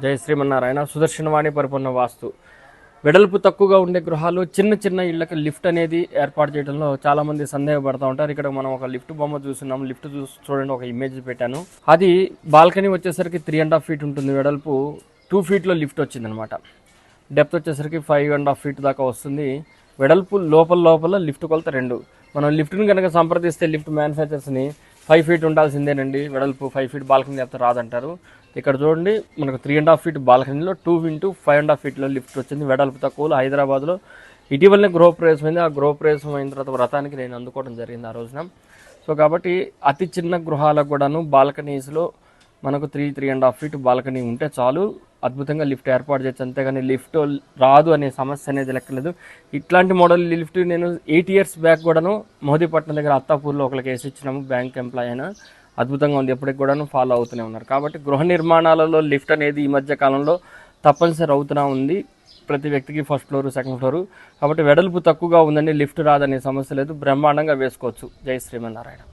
జై శ్రీమన్నారాయణ. సుదర్శనవాణి పరిపూర్ణ వాస్తు. వెడల్పు తక్కువగా ఉండే గృహాలు చిన్న చిన్న ఇళ్ళకి లిఫ్ట్ అనేది ఏర్పాటు చేయడంలో చాలామంది సందేహపడుతూ ఉంటారు. ఇక్కడ మనం ఒక లిఫ్ట్ బొమ్మ చూస్తున్నాం. లిఫ్ట్ చూడండి, ఒక ఇమేజ్ పెట్టాను. అది బాల్కనీ వచ్చేసరికి 3.5 feet ఉంటుంది. వెడల్పు 2 feetలో లిఫ్ట్ వచ్చిందనమాట. డెప్త్ వచ్చేసరికి 5.5 feet దాకా వస్తుంది. వెడల్పు లోపల లిఫ్ట్ కొలత 2. మనం లిఫ్ట్ని కనుక సంప్రదిస్తే లిఫ్ట్ మ్యానుఫ్యాక్చర్స్ని 5 feet ఉండాల్సిందేనండి, వెడల్పు 5 feet బాల్కనీ డెప్త్ రాదంటారు. ఇక్కడ చూడండి, మనకు 3.5 feet బాల్కనీలో 2 into 5.5 feetలో లిఫ్ట్ వచ్చింది. వెడల్పు తక్కువలో హైదరాబాద్లో ఇటీవలనే గృహప్రవేశం అయింది. ఆ గృహప్రవేశం అయిన తర్వాత వ్రతానికి నేను అందుకోవడం జరిగింది ఆ రోజున. సో కాబట్టి అతి చిన్న గృహాలకు కూడాను బాల్కనీస్లో మనకు 3.5 feet బాల్కనీ ఉంటే చాలు, అద్భుతంగా లిఫ్ట్ ఏర్పాటు చేయొచ్చు. అంతేగాని లిఫ్ట్ రాదు అనే సమస్య అనేది లెక్కలేదు. ఇట్లాంటి మోడల్ లిఫ్ట్ నేను 8 years బ్యాక్ కూడాను మోదీపట్నం దగ్గర అత్తాపూర్లో ఒకరికి వేసి ఇచ్చినాము. బ్యాంక్ ఎంప్లాయ్ అయినా అద్భుతంగా ఉంది. ఎప్పటికి కూడాను ఫాలో అవుతూనే ఉన్నారు. కాబట్టి గృహ నిర్మాణాలలో లిఫ్ట్ అనేది ఈ మధ్య కాలంలో తప్పనిసరి అవుతూనే ఉంది. ప్రతి వ్యక్తికి ఫస్ట్ ఫ్లోర్, సెకండ్ ఫ్లోర్. కాబట్టి వెడల్పు తక్కువగా ఉందండి, లిఫ్ట్ రాదనే సమస్య లేదు, బ్రహ్మాండంగా వేసుకోవచ్చు. జై శ్రీమన్నారాయణ.